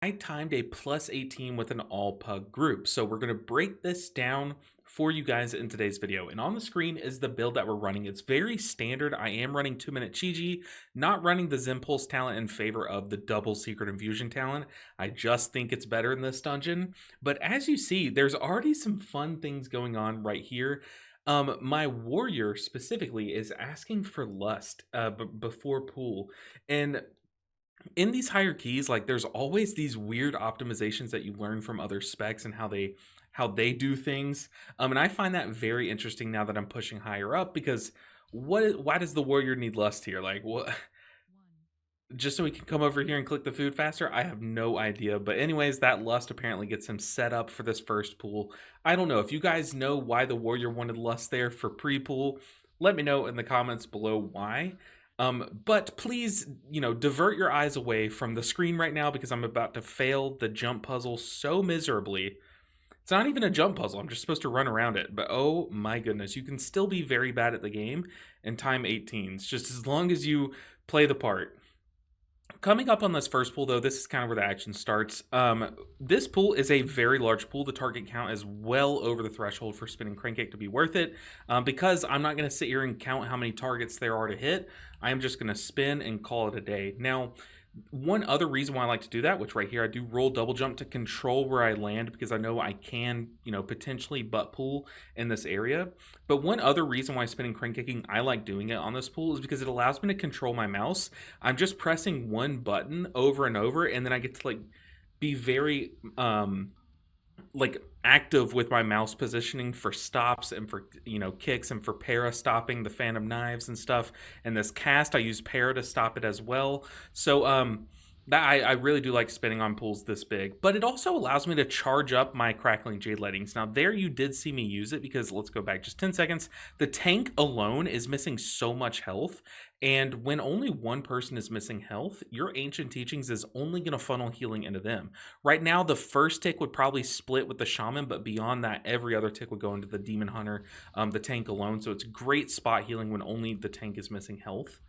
I timed a plus 18 with an all pug group. So we're going to break this down for you guys in today's video. And on the screen is the build that we're running. It's very standard. I am running 2-minute Chi, not running the Zimpulse talent in favor of the double secret infusion talent. I just think it's better in this dungeon. But as you see, there's already some fun things going on right here. My warrior specifically is asking for lust before pool. And in these higher keys, like there's always these weird optimizations that you learn from other specs and how they do things. And I find that very interesting now that I'm pushing higher up because why does the warrior need lust here? Like what, just so he can come over here and click the food faster? I have no idea. But anyways, that lust apparently gets him set up for this first pool. I don't know if you guys know why the warrior wanted lust there for pre-pool. Let me know in the comments below why. But please, divert your eyes away from the screen right now because I'm about to fail the jump puzzle so miserably. It's not even a jump puzzle. I'm just supposed to run around it. But oh my goodness, you can still be very bad at the game and time 18s just as long as you play the part. Coming up on this first pool, though, this is kind of where the action starts. This pool is a very large pool. The target count is well over the threshold for spinning Crankcake to be worth it. Because I'm not going to sit here and count how many targets there are to hit. I am just going to spin and call it a day. Now, one other reason why I like to do that, which right here I do roll double jump to control where I land because I know I can, potentially butt pool in this area. But one other reason why spinning crank-kicking, I like doing it on this pool is because it allows me to control my mouse. I'm just pressing one button over and over, and then I get to like be very like active with my mouse positioning for stops and for kicks and for para stopping the phantom knives and stuff. And this cast I use para to stop it as well. So that I really do like spinning on pools this big, but it also allows me to charge up my crackling jade lightnings. Now there you did see me use it because let's go back just 10 seconds. The tank alone is missing so much health, and when only one person is missing health, your ancient teachings is only going to funnel healing into them. Right now the first tick would probably split with the shaman, but beyond that every other tick would go into the demon hunter, the tank alone. So it's great spot healing when only the tank is missing health.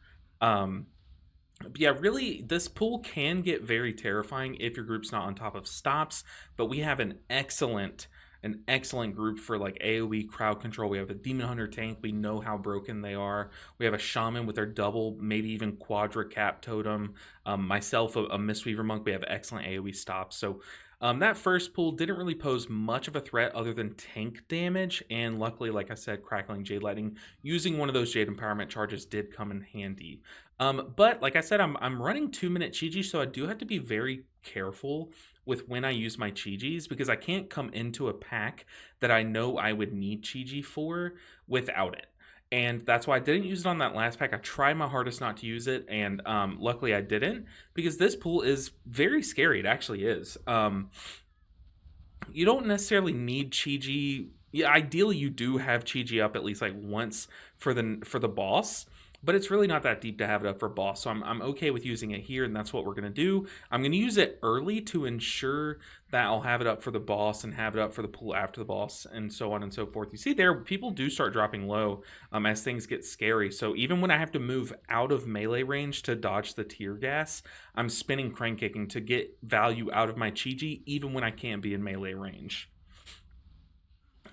But yeah, really, this pool can get very terrifying if your group's not on top of stops, but we have an excellent group for like AoE crowd control. We have a demon hunter tank. We know how broken they are. We have a shaman with their double, maybe even quadra cap totem. Myself, a Mistweaver monk. We have excellent AoE stops. So that first pool didn't really pose much of a threat other than tank damage, and luckily, like I said, crackling jade lightning using one of those jade empowerment charges did come in handy. But like I said, I'm running 2-minute Chi, so I do have to be very careful with when I use my Chi because I can't come into a pack that I know I would need Chi for without it. And that's why I didn't use it on that last pack. I tried my hardest not to use it, and luckily I didn't because this pool is very scary. It actually is. You don't necessarily need Chi. Yeah, ideally you do have Chi up at least like once for the boss, but it's really not that deep to have it up for boss. So I'm okay with using it here, and that's what we're gonna do. I'm gonna use it early to ensure that I'll have it up for the boss and have it up for the pool after the boss, and so on and so forth. You see there, people do start dropping low as things get scary. So even when I have to move out of melee range to dodge the tear gas, I'm spinning crank kicking to get value out of my Chi, even when I can't be in melee range.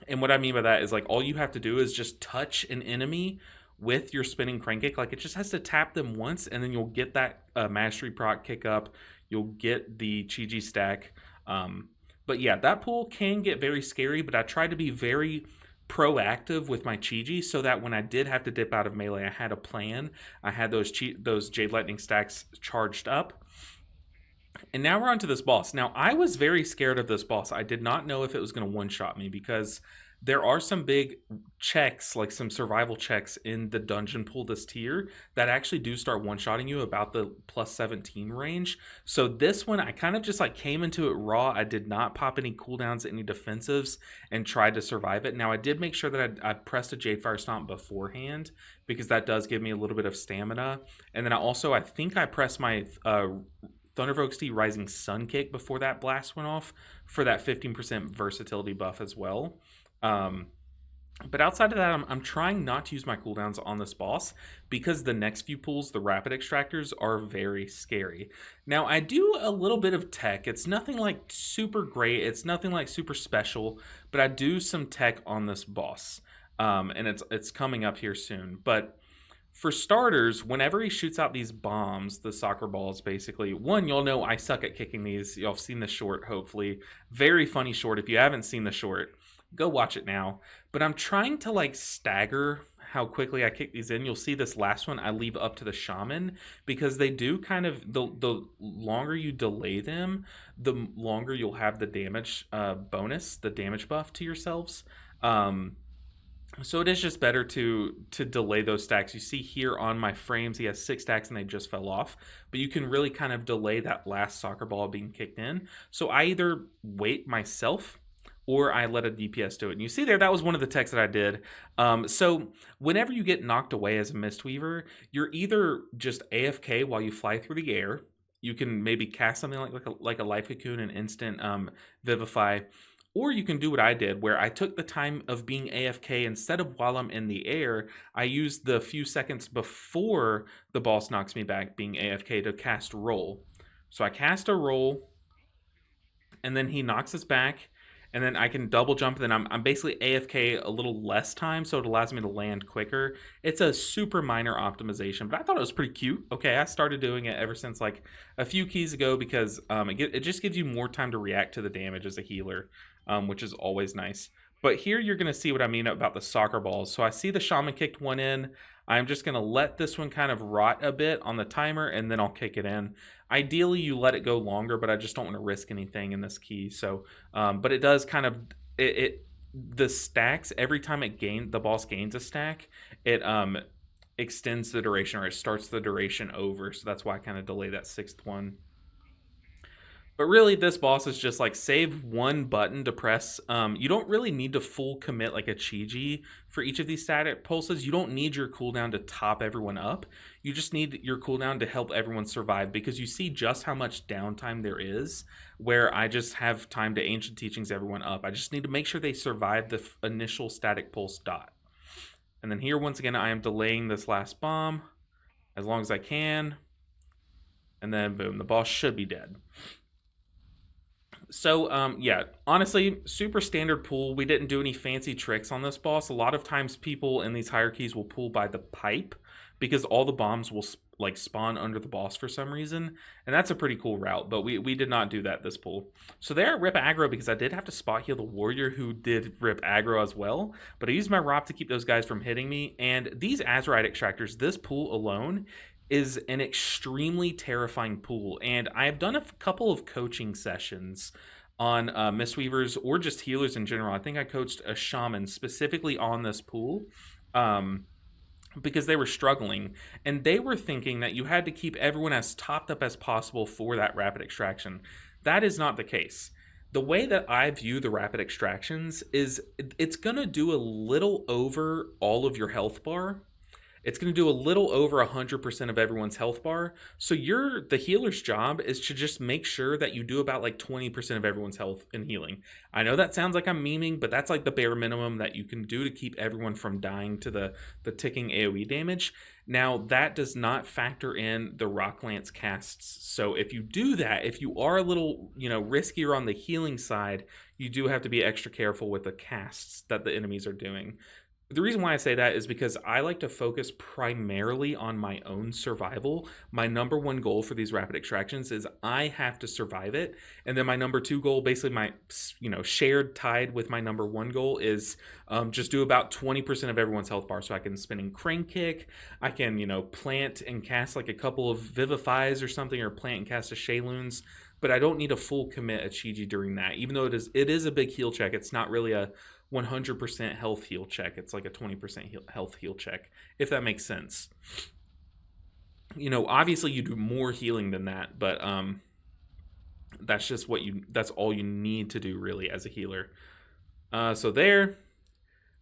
And what I mean by that is like all you have to do is just touch an enemy with your spinning crank kick. Like it just has to tap them once, and then you'll get that mastery proc kick up. You'll get the Chi stack. But yeah, that pool can get very scary, but I try to be very proactive with my Chi so that when I did have to dip out of melee, I had a plan. I had those Jade Lightning stacks charged up. And now we're on to this boss. Now, I was very scared of this boss. I did not know if it was going to one-shot me because there are some big checks, like some survival checks in the dungeon pool this tier that actually do start one-shotting you about the plus 17 range. So this one, I kind of just like came into it raw. I did not pop any cooldowns, any defensives, and tried to survive it. Now, I did make sure that I pressed a Jade Fire Stomp beforehand because that does give me a little bit of stamina. And then I think I pressed my Thundervoke's Rising Sun Kick before that blast went off for that 15% versatility buff as well. But outside of that, I'm trying not to use my cooldowns on this boss because the next few pulls, the rapid extractors, are very scary. Now, I do a little bit of tech. It's nothing like super great. It's nothing like super special, but I do some tech on this boss. And it's coming up here soon. But for starters, whenever he shoots out these bombs, the soccer balls, basically, one, you'll know I suck at kicking these. Y'all have seen the short, hopefully. Very funny short. If you haven't seen the short, go watch it now. But I'm trying to like stagger how quickly I kick these in. You'll see this last one I leave up to the shaman because they do kind of the longer you delay them, the longer you'll have the damage bonus, the damage buff to yourselves. So it is just better to delay those stacks. You see here on my frames, he has 6 stacks and they just fell off. But you can really kind of delay that last soccer ball being kicked in. So I either wait myself or I let a DPS do it. And you see there, that was one of the techs that I did. So whenever you get knocked away as a Mistweaver, you're either just AFK while you fly through the air. You can maybe cast something like a Life Cocoon and instant Vivify. Or you can do what I did, where I took the time of being AFK instead of while I'm in the air. I used the few seconds before the boss knocks me back being AFK to cast Roll. So I cast a Roll, and then he knocks us back, and then I can double jump, and then I'm basically AFK a little less time, so it allows me to land quicker. It's a super minor optimization, but I thought it was pretty cute. Okay, I started doing it ever since like a few keys ago because it just gives you more time to react to the damage as a healer, which is always nice. But here you're going to see what I mean about the soccer balls. So I see the shaman kicked one in. I'm just going to let this one kind of rot a bit on the timer, and then I'll kick it in. Ideally, you let it go longer, but I just don't want to risk anything in this key. So, but it does kind of, the stacks, every time the boss gains a stack, it extends the duration, or it starts the duration over. So that's why I kind of delay that 6th one. But really, this boss is just like save one button to press. You don't really need to full commit like a Chi-Ji for each of these static pulses. You don't need your cooldown to top everyone up. You just need your cooldown to help everyone survive, because you see just how much downtime there is where I just have time to Ancient Teachings everyone up. I just need to make sure they survive the initial static pulse dot. And then here, once again, I am delaying this last bomb as long as I can. And then boom, the boss should be dead. So, yeah, honestly, super standard pool. We didn't do any fancy tricks on this boss. A lot of times people in these hierarchies will pull by the pipe because all the bombs will like spawn under the boss for some reason. And that's a pretty cool route, but we did not do that this pool. So there, rip aggro, because I did have to spot heal the warrior who did rip aggro as well. But I used my ROP to keep those guys from hitting me. And these Azerite extractors, this pool alone is an extremely terrifying pool, and I have done a couple of coaching sessions on Mistweavers or just healers in general. I think I coached a shaman specifically on this pool because they were struggling, and they were thinking that you had to keep everyone as topped up as possible for that rapid extraction. That is not the case. The way that I view the rapid extractions is it's going to do a little over all of your health bar. It's going to do a little over 100% of everyone's health bar. So the healer's job is to just make sure that you do about like 20% of everyone's health and healing. I know that sounds like I'm memeing, but that's like the bare minimum that you can do to keep everyone from dying to the ticking AoE damage. Now, that does not factor in the Rock Lance casts. So if you do that, if you are a little, riskier on the healing side, you do have to be extra careful with the casts that the enemies are doing. The reason why I say that is because I like to focus primarily on my own survival. My number one goal for these rapid extractions is I have to survive it. And then my number 2 goal, basically my, shared tied with my number 1 goal, is just do about 20% of everyone's health bar. So I can spinning crane kick. I can, plant and cast like a couple of Vivifies or something, or plant and cast a Shayloons. But I don't need a full commit a Chi-Ji during that. Even though it is a big heal check, it's not really a 100% health heal check. It's like a 20% health heal check, if that makes sense. Obviously you do more healing than that, but that's just that's all you need to do really as a healer. So there,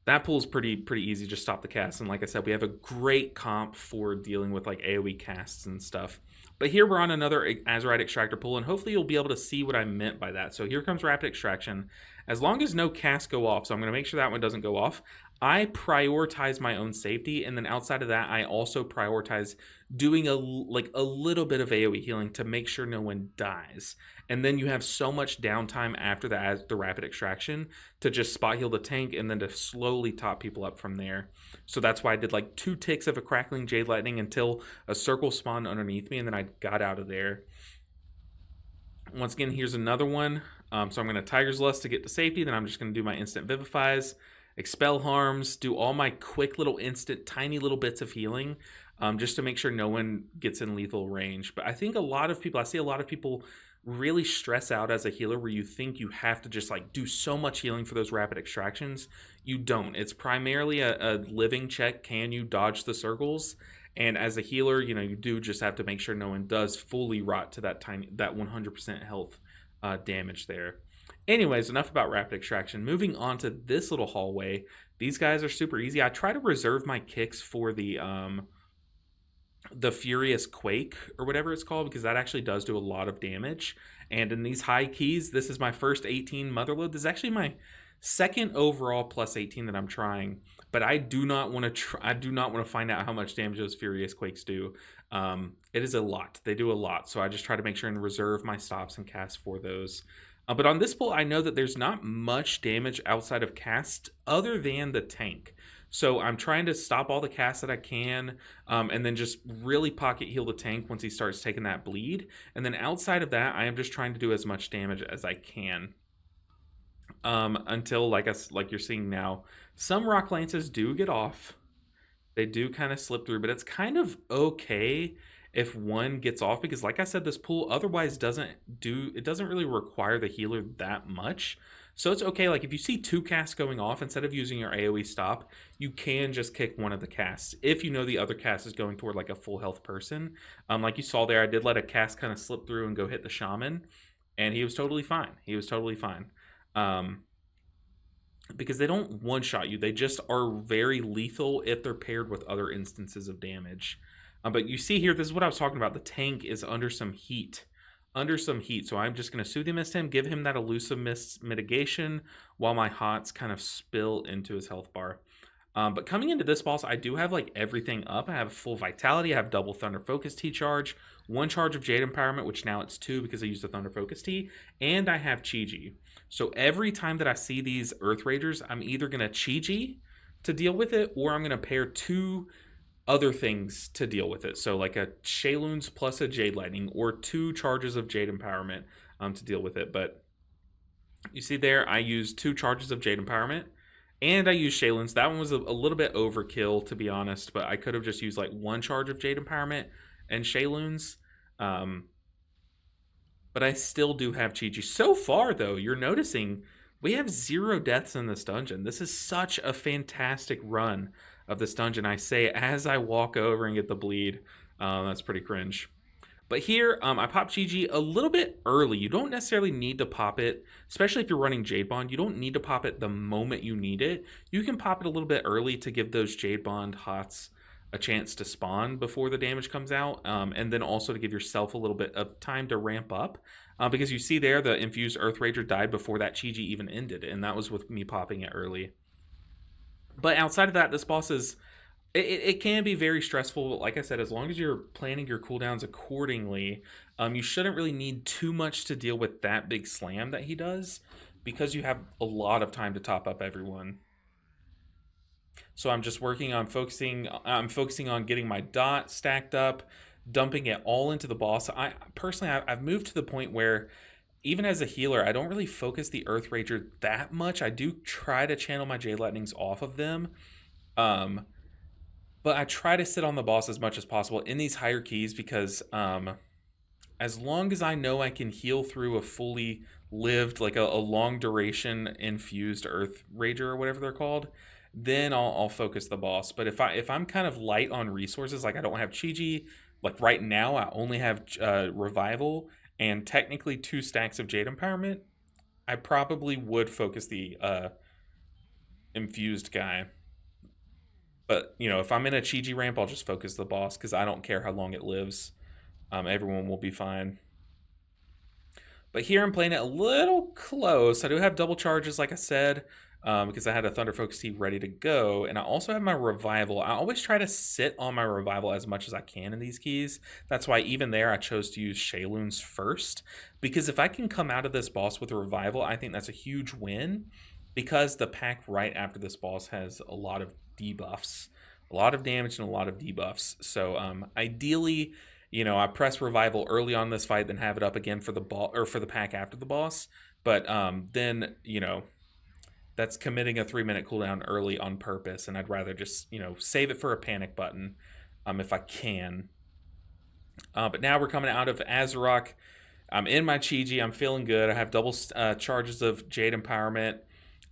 that pool's pretty easy. Just stop the cast, and like I said, we have a great comp for dealing with like AoE casts and stuff. But here we're on another Azerite extractor pool, and hopefully you'll be able to see what I meant by that. So here comes rapid extraction. As long as no casts go off, so I'm going to make sure that one doesn't go off, I prioritize my own safety, and then outside of that, I also prioritize doing a little bit of AoE healing to make sure no one dies. And then you have so much downtime after the rapid extraction to just spot heal the tank and then to slowly top people up from there. So that's why I did like 2 ticks of a crackling jade lightning until a circle spawned underneath me, and then I got out of there. Once again, here's another one. So I'm going to Tiger's Lust to get to safety. Then I'm just going to do my instant Vivifies, Expel Harms, do all my quick little instant, tiny little bits of healing, just to make sure no one gets in lethal range. But I think I see a lot of people really stress out as a healer where you think you have to just like do so much healing for those rapid extractions. You don't. It's primarily a living check. Can you dodge the circles? And as a healer, you do just have to make sure no one does fully rot to that 100% health damage there. Anyways, enough about rapid extraction. Moving on to this little hallway. These guys are super easy. I try to reserve my kicks for the Furious Quake or whatever it's called, because that actually does do a lot of damage. And in these high keys, this is my first 18 Motherlode. This is actually my second overall plus 18 that I'm trying, but I do not want to find out how much damage those Furious Quakes do. It is a lot. They do a lot, so I just try to make sure and reserve my stops and casts for those. But on this pull, I know that there's not much damage outside of cast other than the tank. So I'm trying to stop all the casts that I can, and then just really pocket heal the tank once he starts taking that bleed. And then outside of that, I am just trying to do as much damage as I can. Until, like you're seeing now, some Rock Lances do get off. They do kind of slip through, but it's kind of okay if one gets off, because like I said, this pool otherwise doesn't really require the healer that much. So it's okay, like if you see 2 casts going off, instead of using your AoE stop, you can just kick one of the casts if you know the other cast is going toward like a full health person. Like you saw there, I did let a cast kind of slip through and go hit the shaman, and he was totally fine. Because they don't one-shot you. They just are very lethal if they're paired with other instances of damage. But you see here, this is what I was talking about. The tank is under some heat. So I'm just going to Soothing Mist him, give him that Elusive Mist mitigation while my hots kind of spill into his health bar. But coming into this boss, I do have like everything up. I have full Vitality. I have double Thunder Focus Tea charge, 1 charge of Jade Empowerment, which now it's 2 because I used the Thunder Focus Tea, and I have Chi-Ji. So every time that I see these Earth Ragers, I'm either going to Chi-Ji to deal with it, or I'm going to pair 2 other things to deal with it. So like a Shayloons plus a Jade Lightning, or 2 charges of Jade Empowerment to deal with it. But you see there, I used 2 charges of Jade Empowerment, and I used Shayloons. That one was a little bit overkill, to be honest, but I could have just used like 1 charge of Jade Empowerment and Shayloons. But I still do have Chi-Ji. So far, though, you're noticing we have 0 deaths in this dungeon. This is such a fantastic run of this dungeon, I say, as I walk over and get the bleed. That's pretty cringe. But here, I pop Chi-Ji a little bit early. You don't necessarily need to pop it, especially if you're running Jade Bond. You don't need to pop it the moment you need it. You can pop it a little bit early to give those Jade Bond hots a chance to spawn before the damage comes out, and then also to give yourself a little bit of time to ramp up, because you see there the infused Earth Rager died before that Chi-Ji even ended, and that was with me popping it early. But outside of that, this boss is it can be very stressful, but like I said, as long as you're planning your cooldowns accordingly, you shouldn't really need too much to deal with that big slam that he does, because you have a lot of time to top up everyone. So I'm just focusing on getting my dot stacked up, dumping it all into the boss. I've moved to the point where even as a healer, I don't really focus the Earth Rager that much. I do try to channel my Jade Lightnings off of them. But I try to sit on the boss as much as possible in these higher keys, because as long as I know I can heal through a fully lived, like a long duration infused Earth Rager or whatever they're called, then I'll focus the boss. But if I'm kind of light on resources, like I don't have Chi-Ji, like right now I only have Revival and technically 2 stacks of Jade Empowerment, I probably would focus the infused guy. But, if I'm in a Chi-Ji ramp, I'll just focus the boss, because I don't care how long it lives. Everyone will be fine. But here I'm playing it a little close. I do have double charges, like I said. because I had a Thunder Focus Tea ready to go. And I also have my Revival. I always try to sit on my Revival as much as I can in these keys. That's why even there I chose to use Shayloons first. Because if I can come out of this boss with a Revival, I think that's a huge win. Because the pack right after this boss has a lot of debuffs. A lot of damage and a lot of debuffs. So ideally, I press Revival early on this fight, then have it up again for the for the pack after the boss. But then, that's committing a 3-minute cooldown early on purpose, and I'd rather just, save it for a panic button if I can. But now we're coming out of Azerokk. I'm in my Chi-Ji. I'm feeling good. I have double charges of Jade Empowerment.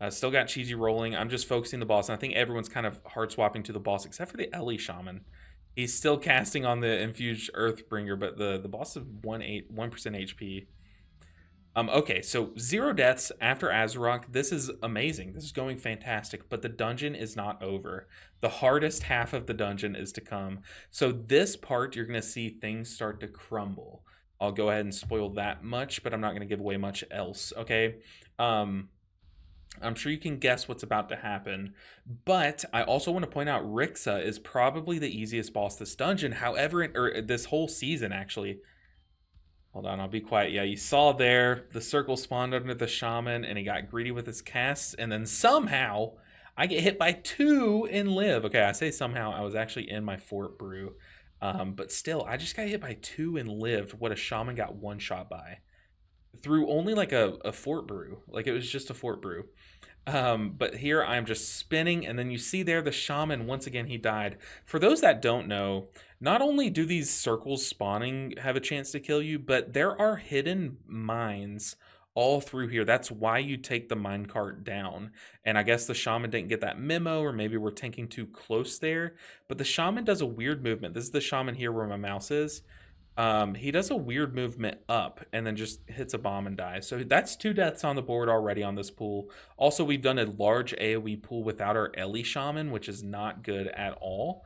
Still got Chi-Ji rolling. I'm just focusing the boss, and I think everyone's kind of hard swapping to the boss, except for the Ellie Shaman. He's still casting on the Infused Earthbringer, but the boss is 1% HP. Okay, so 0 deaths after Azerokk. This is amazing. This is going fantastic, but the dungeon is not over. The hardest half of the dungeon is to come. So this part, you're going to see things start to crumble. I'll go ahead and spoil that much, but I'm not going to give away much else, okay? I'm sure you can guess what's about to happen, but I also want to point out Rixa is probably the easiest boss this dungeon. However, or this whole season, actually. Hold on, I'll be quiet. Yeah, you saw there, the circle spawned under the shaman, and he got greedy with his casts, and then somehow I get hit by 2 and live. Okay, I say somehow, I was actually in my Fort Brew. But still, I just got hit by 2 and lived what a shaman got one shot by. Through only like a Fort Brew. Like, it was just a Fort Brew. But here I'm just spinning, and then you see there the shaman, once again, he died. For those that don't know, not only do these circles spawning have a chance to kill you, but there are hidden mines all through here. That's why you take the minecart down. And I guess the shaman didn't get that memo, or maybe we're tanking too close there. But the shaman does a weird movement. This is the shaman here where my mouse is. He does a weird movement up and then just hits a bomb and dies. So that's 2 deaths on the board already on this pool. Also, we've done a large AoE pool without our Ellie Shaman, which is not good at all.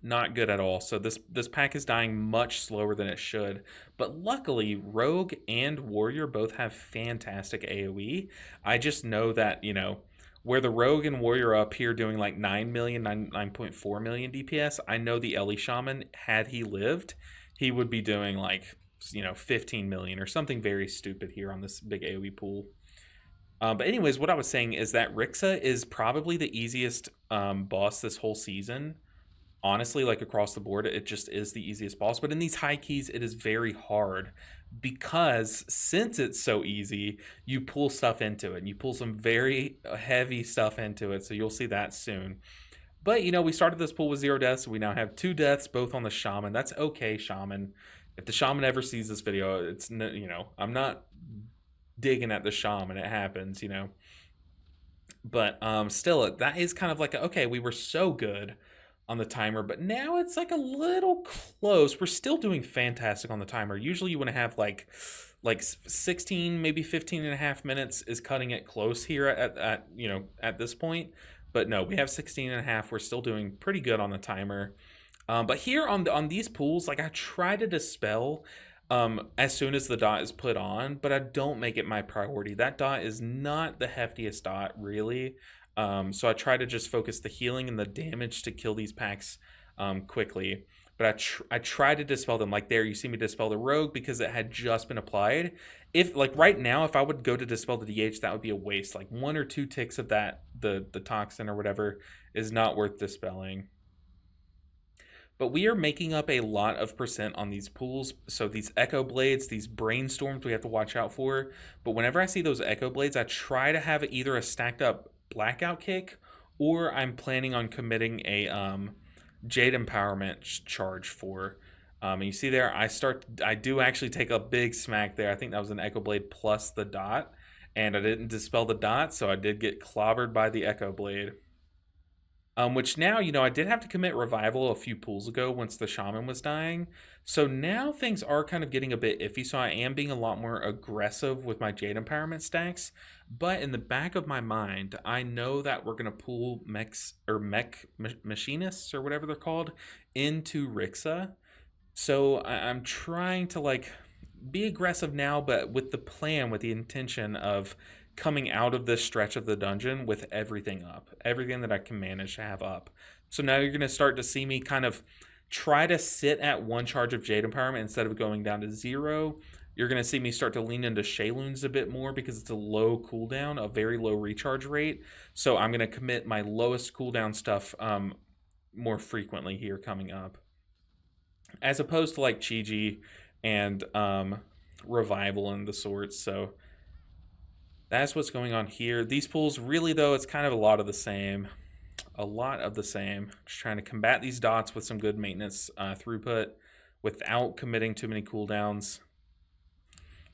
Not good at all. So this pack is dying much slower than it should. But luckily, Rogue and Warrior both have fantastic AoE. I just know that, where the Rogue and Warrior are up here doing like 9 million, 9.4 million DPS, I know the Ellie Shaman, had he lived, he would be doing like, 15 million or something very stupid here on this big AoE pool. But anyways, what I was saying is that Rixa is probably the easiest boss this whole season. Honestly, like across the board, it just is the easiest boss. But in these high keys, it is very hard because since it's so easy, you pull stuff into it. And you pull some very heavy stuff into it. So you'll see that soon. But, we started this pool with 0 deaths. We now have 2 deaths, both on the shaman. That's okay, shaman. If the shaman ever sees this video, it's, I'm not digging at the shaman. It happens, But still, that is kind of like, okay, we were so good on the timer, but now it's like a little close. We're still doing fantastic on the timer. Usually you want to have like 16, maybe 15 and a half minutes is cutting it close here at this point. But no, we have 16 and a half. We're still doing pretty good on the timer. But here on these pools, like I try to dispel as soon as the dot is put on, but I don't make it my priority. That dot is not the heftiest dot, really. So I try to just focus the healing and the damage to kill these packs quickly. But I try to dispel them. Like there, you see me dispel the Rogue because it had just been applied. If like right now, if I would go to dispel the DH, that would be a waste. Like 1 or 2 ticks of that, the toxin or whatever, is not worth dispelling. But we are making up a lot of percent on these pools. So these Echo Blades, these Brainstorms we have to watch out for. But whenever I see those Echo Blades, I try to have either a stacked up Blackout Kick, or I'm planning on committing a Jade Empowerment charge for. And you see there, I do actually take a big smack there. I think that was an Echo Blade plus the dot. And I didn't dispel the dot, so I did get clobbered by the Echo Blade. Which now, I did have to commit Revival a few pools ago once the Shaman was dying. So now things are kind of getting a bit iffy, so I am being a lot more aggressive with my Jade Empowerment stacks. But in the back of my mind, I know that we're going to pull mech machinists, or whatever they're called, into Rixa. So I'm trying to, be aggressive now, but with the intention of coming out of this stretch of the dungeon with everything up, everything that I can manage to have up. So now you're going to start to see me kind of try to sit at 1 charge of Jade Empowerment instead of going down to 0. You're going to see me start to lean into Shayloons a bit more because it's a low cooldown, a very low recharge rate. So I'm going to commit my lowest cooldown stuff more frequently here coming up, as opposed to like Chi-Ji and Revival and the sorts. So that's what's going on here. These pools, really though, it's kind of a lot of the same. A lot of the same. Just trying to combat these dots with some good maintenance throughput without committing too many cooldowns.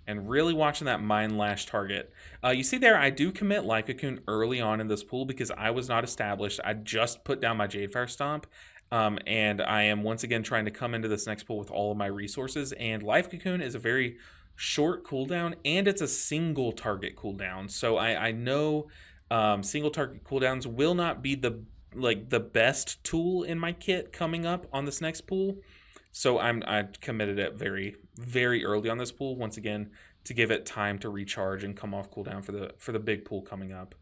And really watching that Mind Lash target. You see there, I do commit Life Cocoon early on in this pool because I was not established. I just put down my Jadefire Stomp. And I am once again trying to come into this next pool with all of my resources. And Life Cocoon is a very short cooldown, and it's a single target cooldown. So I know single target cooldowns will not be the best tool in my kit coming up on this next pool. So I committed it very, very early on this pool, once again, to give it time to recharge and come off cooldown for the big pool coming up.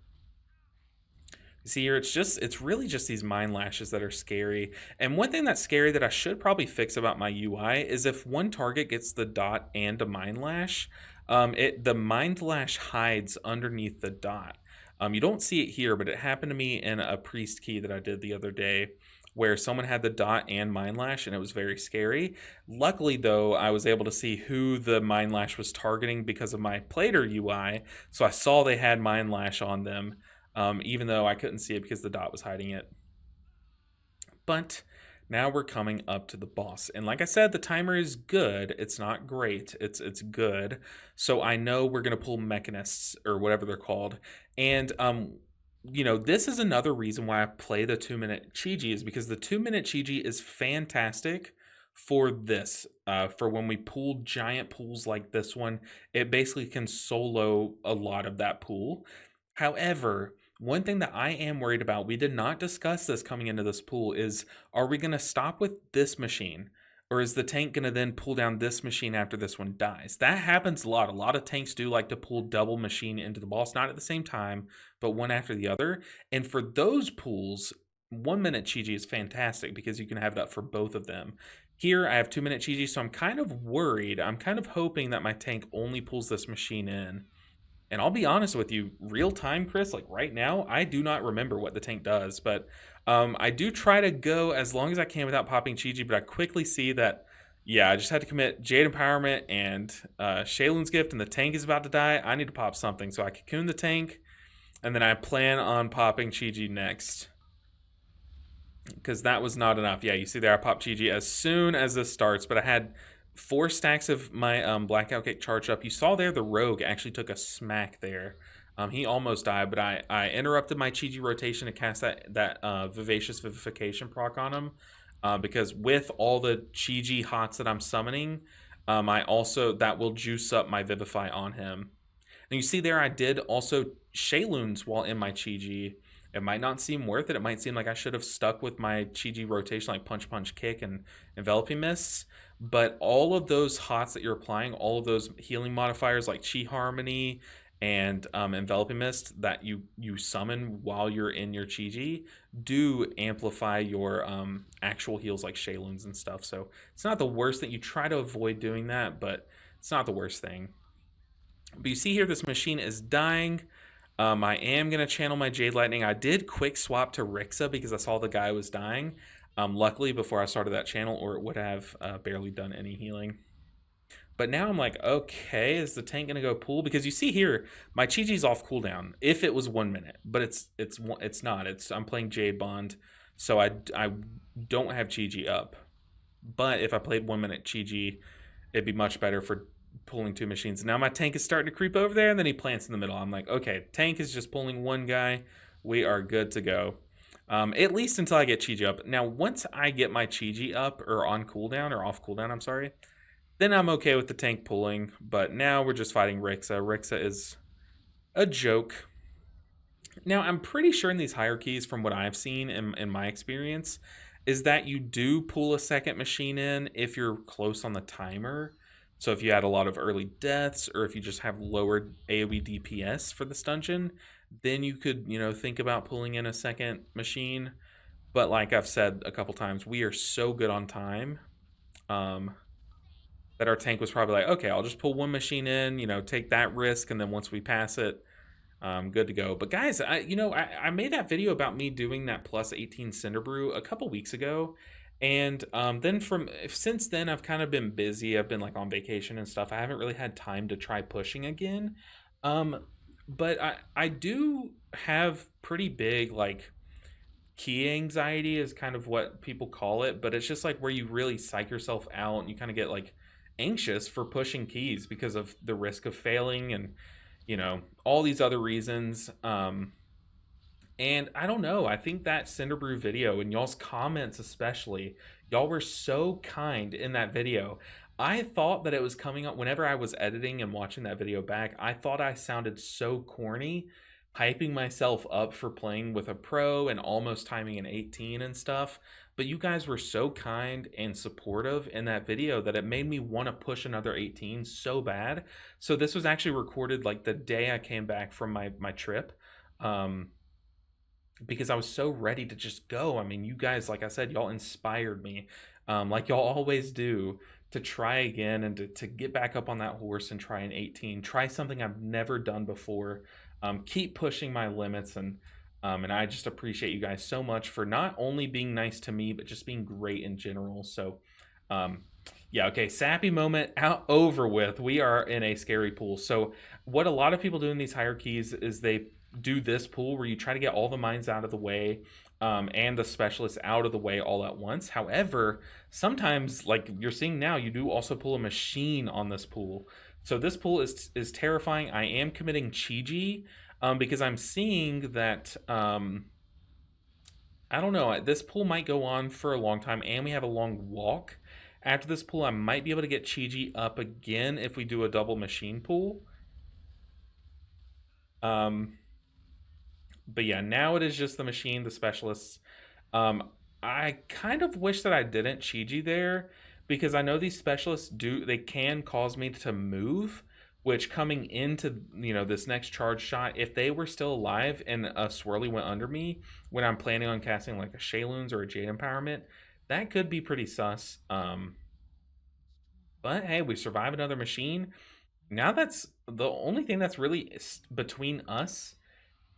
You see here, it's really just these Mind Lashes that are scary. And one thing that's scary that I should probably fix about my UI is if one target gets the dot and a Mind Lash, the Mind Lash hides underneath the dot. You don't see it here, but it happened to me in a Priest key that I did the other day, where someone had the dot and Mind Lash, and it was very scary. Luckily, though, I was able to see who the Mind Lash was targeting because of my Plater UI, so I saw they had Mind Lash on them, even though I couldn't see it because the dot was hiding it. But now we're coming up to the boss. And like I said, the timer is good. It's not great. It's good. So I know we're going to pull Mechanists, or whatever they're called. And you know, this is another reason why I play the 2-minute Chi-Ji, is because the 2-minute Chi-Ji is fantastic for this. For when we pull giant pools like this one, it basically can solo a lot of that pool. However, one thing that I am worried about, we did not discuss this coming into this pool, is are we going to stop with this machine? Or is the tank going to then pull down this machine after this one dies? That happens a lot. A lot of tanks do like to pull double machine into the boss, not at the same time, but one after the other. And for those pools, 1-minute Chi-Ji is fantastic because you can have it up for both of them. Here, I have 2-minute Chi-Ji, so I'm kind of worried. I'm kind of hoping that my tank only pulls this machine in. And I'll be honest with you, real time, Chris, like right now, I do not remember what the tank does, but I do try to go as long as I can without popping Chi-Ji, but I quickly see that, yeah, I just had to commit Jade Empowerment and Shayloon's Gift, and the tank is about to die. I need to pop something, so I cocoon the tank, and then I plan on popping Chi-Ji next, because that was not enough. Yeah, you see there, I popped Chi-Ji as soon as this starts, but I had 4 stacks of my Blackout Kick charged up. You saw there the Rogue actually took a smack there. He almost died, but I interrupted my Chi-Ji rotation to cast that Vivacious Vivification proc on him. Because with all the Chi-Ji hots that I'm summoning, that will juice up my Vivify on him. And you see there I did also Shayloons while in my Chi-Ji. It might not seem worth it. It might seem like I should have stuck with my Chi-Ji rotation, like Punch, Punch, Kick, and Enveloping Mists. But all of those hots that you're applying, all of those healing modifiers like Chi Harmony and Enveloping Mist that you summon while you're in your Chi-Ji, do amplify your actual heals like Shayloons and stuff. So it's not the worst thing. You try to avoid doing that, but it's not the worst thing. But you see here, this machine is dying. I am going to channel my Jade Lightning. I did quick swap to Rixa because I saw the guy was dying. Luckily, before I started that channel, or it would have barely done any healing. But now I'm like, okay, is the tank going to go pool? Because you see here, my Chi-Ji's off cooldown if it was 1 minute. But it's not. I'm playing Jade Bond, so I don't have Chi-Ji up. But if I played 1 minute Chi-Ji, it'd be much better for pulling 2 machines. Now my tank is starting to creep over there, and then he plants in the middle. I'm like, okay, tank is just pulling 1 guy. We are good to go. At least until I get Chi-Ji up. Now, once I get my Chi-Ji up, or on cooldown, or off cooldown, I'm sorry, then I'm okay with the tank pulling. But now we're just fighting Rixa. Rixa is a joke. Now, I'm pretty sure in these hierarchies, from what I've seen in my experience, is that you do pull a second machine in if you're close on the timer. So if you had a lot of early deaths, or if you just have lowered AoE DPS for this dungeon, then you could, think about pulling in a second machine. But like I've said a couple times, we are so good on time, um, that our tank was probably like, okay, I'll just pull one machine in, take that risk, and then once we pass it, good to go. But guys, I made that video about me doing that plus 18 Cinder Brew a couple weeks ago, and then since then I've kind of been busy. I've been like on vacation and stuff. I haven't really had time to try pushing again. Um, but I do have pretty big like key anxiety is kind of what people call it, but it's just like where you really psych yourself out and you kind of get like anxious for pushing keys because of the risk of failing and all these other reasons. And I don't know, I think that Cinderbrew video and y'all's comments especially, y'all were so kind in that video. I thought that it was coming up whenever I was editing and watching that video back. I thought I sounded so corny, hyping myself up for playing with a pro and almost timing an 18 and stuff. But you guys were so kind and supportive in that video that it made me want to push another 18 so bad. So this was actually recorded like the day I came back from my trip. Because I was so ready to just go. I mean, you guys, like I said, y'all inspired me, like y'all always do, to try again and to get back up on that horse and try an 18, try something I've never done before, keep pushing my limits. And I just appreciate you guys so much for not only being nice to me, but just being great in general. So, yeah, okay, sappy moment out over with. We are in a scary pool. So what a lot of people do in these hierarchies is they do this pool where you try to get all the mines out of the way, and the specialists out of the way all at once. However, sometimes, like you're seeing now, you do also pull a machine on this pool. So this pool is terrifying. I am committing Chi-Ji, because I'm seeing that, I don't know, this pool might go on for a long time, and we have a long walk. After this pool, I might be able to get Chi-Ji up again if we do a double machine pool. But yeah, now it is just the machine, the specialists. I kind of wish that I didn't Chi-Ji there, because I know these specialists they can cause me to move, which coming into this next charge shot, if they were still alive and a swirly went under me when I'm planning on casting like a Shayloons or a Jade Empowerment, that could be pretty sus. But hey, we survive another machine. Now that's the only thing that's really between us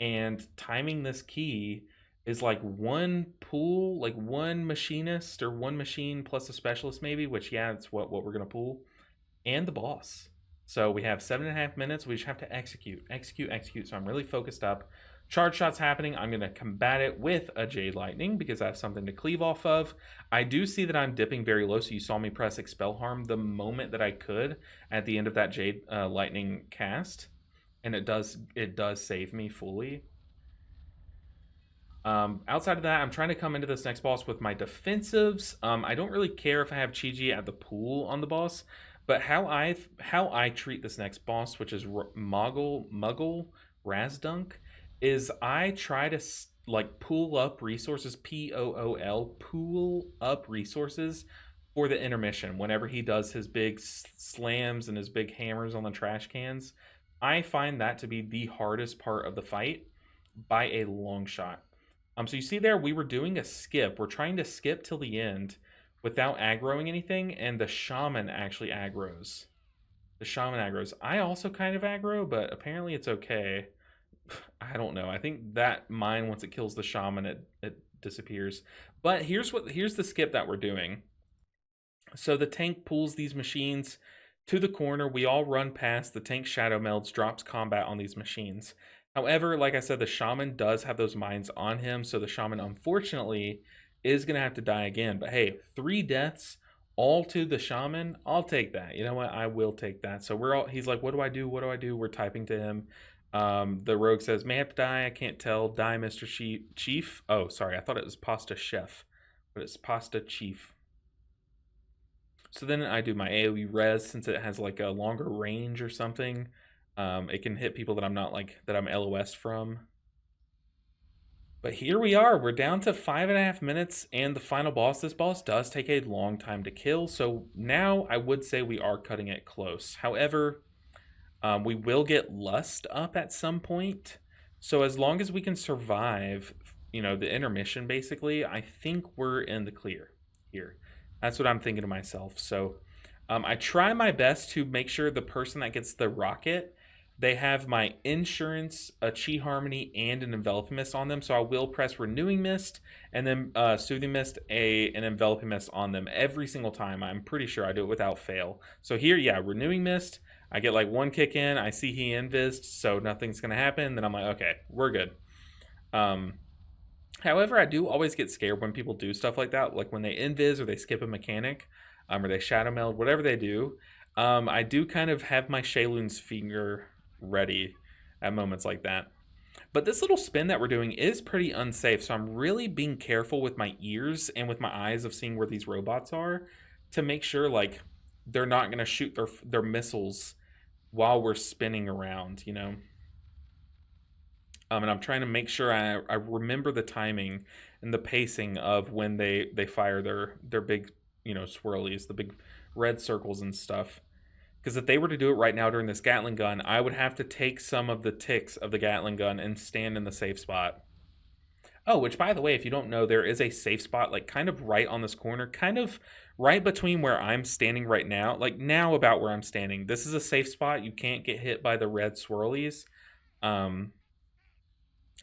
and timing this key is like one pool, like one machinist or one machine plus a specialist maybe, which yeah, that's what we're gonna pull, and the boss. So we have 7.5 minutes. We just have to execute. So I'm really focused up. Charge shots happening. I'm going to combat it with a Jade Lightning because I have something to cleave off of. I do see that I'm dipping very low, so you saw me press Expel Harm the moment that I could at the end of that Jade Lightning cast, and it does save me fully. Outside of that, I'm trying to come into this next boss with my defensives. I don't really care if I have Chi-Ji at the pool on the boss, but how I treat this next boss, which is Muggle Razdunk, is I try to like pool up resources, POOL, pool up resources for the intermission. Whenever he does his big slams and his big hammers on the trash cans, I find that to be the hardest part of the fight by a long shot. So you see there, we were doing a skip. We're trying to skip till the end without aggroing anything, and the shaman actually aggroes. I also kind of aggro, but apparently it's okay. I don't know. I think that mine, once it kills the shaman, it disappears. But here's the skip that we're doing. So the tank pulls these machines to the corner. We all run past. The tank shadow melds, drops combat on these machines. However, like I said, the shaman does have those mines on him, so the shaman, unfortunately, is going to have to die again. But hey, 3 deaths, all to the shaman. I'll take that. You know what? I will take that. So he's like, what do I do? What do I do? We're typing to him. The rogue says, may have to die. I can't tell. Die, Mr. Chief. Oh, sorry. I thought it was Pasta Chef, but it's Pasta Chief. So then I do my AoE res, since it has like a longer range or something. It can hit people that I'm not like, that I'm LOS from. But here we are. We're down to 5.5 minutes, and the final boss. This boss does take a long time to kill, so now I would say we are cutting it close. However, we will get Lust up at some point. So as long as we can survive, the intermission, basically, I think we're in the clear here. That's what I'm thinking to myself. So I try my best to make sure the person that gets the rocket, they have my insurance, a Chi Harmony, and an Enveloping Mist on them. So I will press Renewing Mist and then Soothing Mist, an Enveloping Mist on them every single time. I'm pretty sure I do it without fail. So here, yeah, Renewing Mist. I get like one kick in. I see he invised, so nothing's going to happen. Then I'm like, okay, we're good. However, I do always get scared when people do stuff like that, like when they invis or they skip a mechanic, or they shadow meld, whatever they do. I do kind of have my Shaylun's finger ready at moments like that. But this little spin that we're doing is pretty unsafe, so I'm really being careful with my ears and with my eyes of seeing where these robots are to make sure like they're not going to shoot their missiles while we're spinning around, and I'm trying to make sure I remember the timing and the pacing of when they fire their big, swirlies, the big red circles and stuff. Because if they were to do it right now during this Gatling gun, I would have to take some of the ticks of the Gatling gun and stand in the safe spot. Oh, which by the way, if you don't know, there is a safe spot like kind of right on this corner, kind of right between where I'm standing right now, like now about where I'm standing. This is a safe spot. You can't get hit by the red swirlies.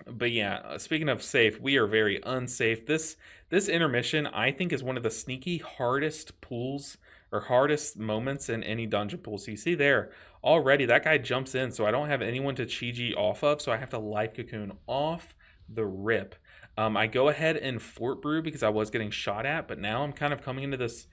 But yeah, speaking of safe, we are very unsafe. This intermission, I think, is one of the sneaky hardest pulls or hardest moments in any dungeon pool. So you see there already that guy jumps in, so I don't have anyone to Chi-Ji off of, so I have to life cocoon off the rip. I go ahead and Fort Brew because I was getting shot at, but now I'm kind of coming into this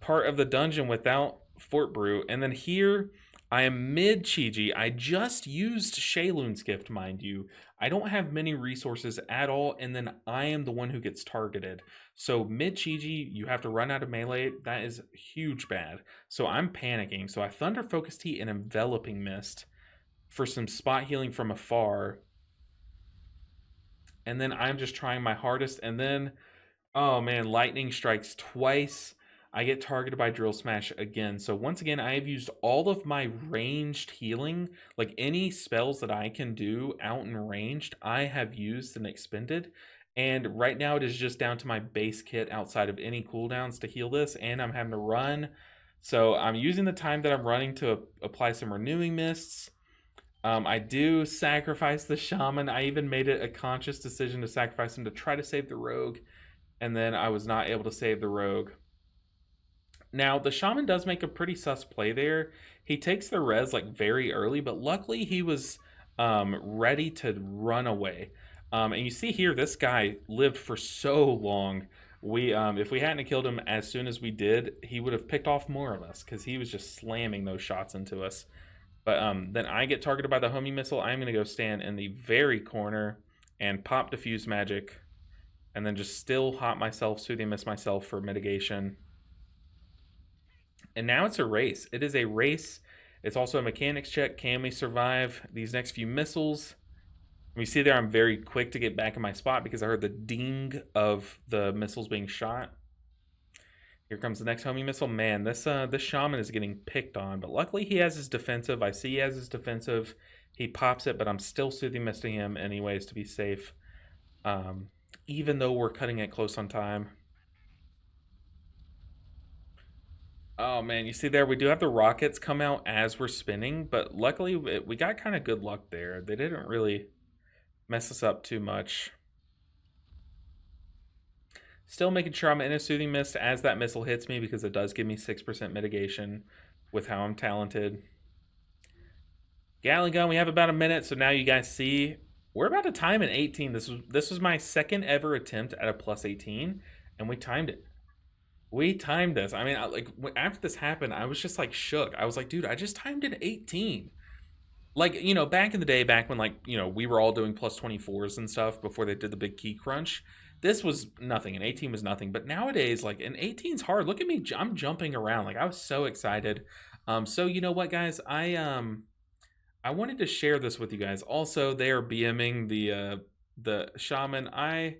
part of the dungeon without Fort Brew. And then here I am mid Chi-Ji. I just used Shaylun's gift, mind you. I don't have many resources at all, and then I am the one who gets targeted. So mid Chi-Ji, you have to run out of melee. That is huge bad. So I'm panicking. So I Thunder Focus Tea and Enveloping Mist for some spot healing from afar. And then I'm just trying my hardest. And then, oh man, lightning strikes twice. I get targeted by Drill Smash again. So once again, I have used all of my ranged healing. Like any spells that I can do out in ranged, I have used and expended. And right now it is just down to my base kit outside of any cooldowns to heal this. And I'm having to run. So I'm using the time that I'm running to apply some Renewing Mists. I do sacrifice the Shaman. I even made it a conscious decision to sacrifice him to try to save the Rogue. And then I was not able to save the Rogue. Now, the Shaman does make a pretty sus play there. He takes the res like very early, but luckily he was ready to run away. And you see here, this guy lived for so long. If we hadn't killed him as soon as we did, he would have picked off more of us because he was just slamming those shots into us. But then I get targeted by the homing missile. I'm going to go stand in the very corner and pop diffuse magic. And then just still hot myself, soothing mist myself for mitigation. And now it's a race. It is a race. It's also a mechanics check. Can we survive these next few missiles? We see there I'm very quick to get back in my spot because I heard the ding of the missiles being shot. Here comes the next homing missile. Man, this Shaman is getting picked on, but luckily he has his defensive. I see he has his defensive. He pops it, but I'm still soothing misting him anyways to be safe. Even though we're cutting it close on time. Oh man, you see there, we do have the rockets come out as we're spinning, but luckily we got kind of good luck there. They didn't really mess us up too much. Still making sure I'm in a soothing mist as that missile hits me because it does give me 6% mitigation with how I'm talented. Gatling gun, we have about a minute, so now you guys see we're about to time in 18. This was my second ever attempt at a plus 18, and we timed it. We timed this. I mean, after this happened, I was just like shook. I was like, dude, I just timed in 18. Like, back in the day, back when we were all doing plus 24s and stuff before they did the big key crunch. This was nothing, and 18 was nothing. But nowadays, like, an 18's hard. Look at me, I'm jumping around. Like, I was so excited. So you know what, guys? I wanted to share this with you guys. Also, they are BMing the shaman. I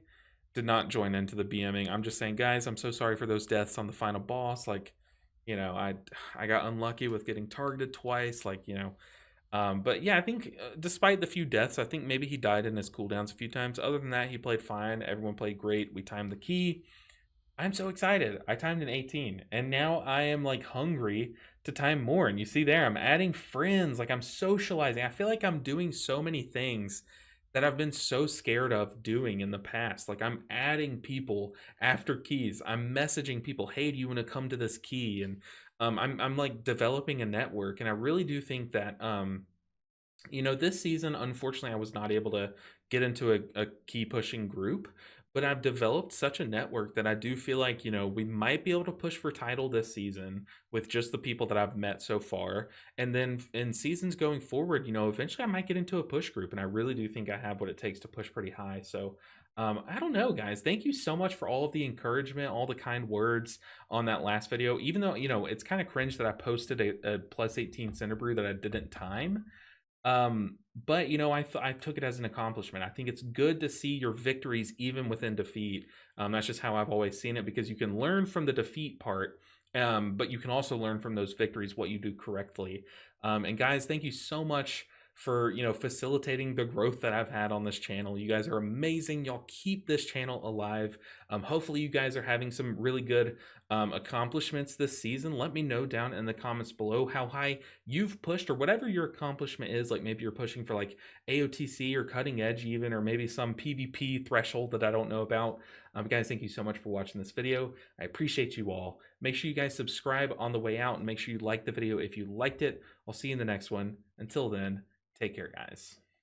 did not join into the BMing. I'm just saying, guys, I'm so sorry for those deaths on the final boss. Like, you know, I got unlucky with getting targeted twice. Like, you know, but yeah, I think despite the few deaths, I think maybe he died in his cooldowns a few times. Other than that, he played fine. Everyone played great. We timed the key. I'm so excited. I timed an 18 and now I am like hungry to time more. And you see there, I'm adding friends, like I'm socializing. I feel like I'm doing so many things that I've been so scared of doing in the past. Like I'm adding people after keys. I'm messaging people, "Hey, do you want to come to this key?" And I'm like developing a network. And I really do think that you know, this season, unfortunately, I was not able to get into a key pushing group, but I've developed such a network that I do feel like, you know, we might be able to push for title this season with just the people that I've met so far. And then in seasons going forward, you know, eventually I might get into a push group. And I really do think I have what it takes to push pretty high. So I don't know, guys. Thank you so much for all of the encouragement, all the kind words on that last video. Even though, you know, it's kind of cringe that I posted a plus 18 Cinderbrew that I didn't time. But you know, I took it as an accomplishment. I think it's good to see your victories even within defeat. That's just how I've always seen it because you can learn from the defeat part, but you can also learn from those victories what you do correctly. And guys, thank you so much for, you know, facilitating the growth that I've had on this channel. You guys are amazing. Y'all keep this channel alive. Hopefully you guys are having some really good accomplishments this season. Let me know down in the comments below how high you've pushed or whatever your accomplishment is. Like maybe you're pushing for like AOTC or cutting edge even, or maybe some PvP threshold that I don't know about. Guys, thank you so much for watching this video. I appreciate you all. Make sure you guys subscribe on the way out and make sure you like the video if you liked it. I'll see you in the next one. Until then, take care, guys.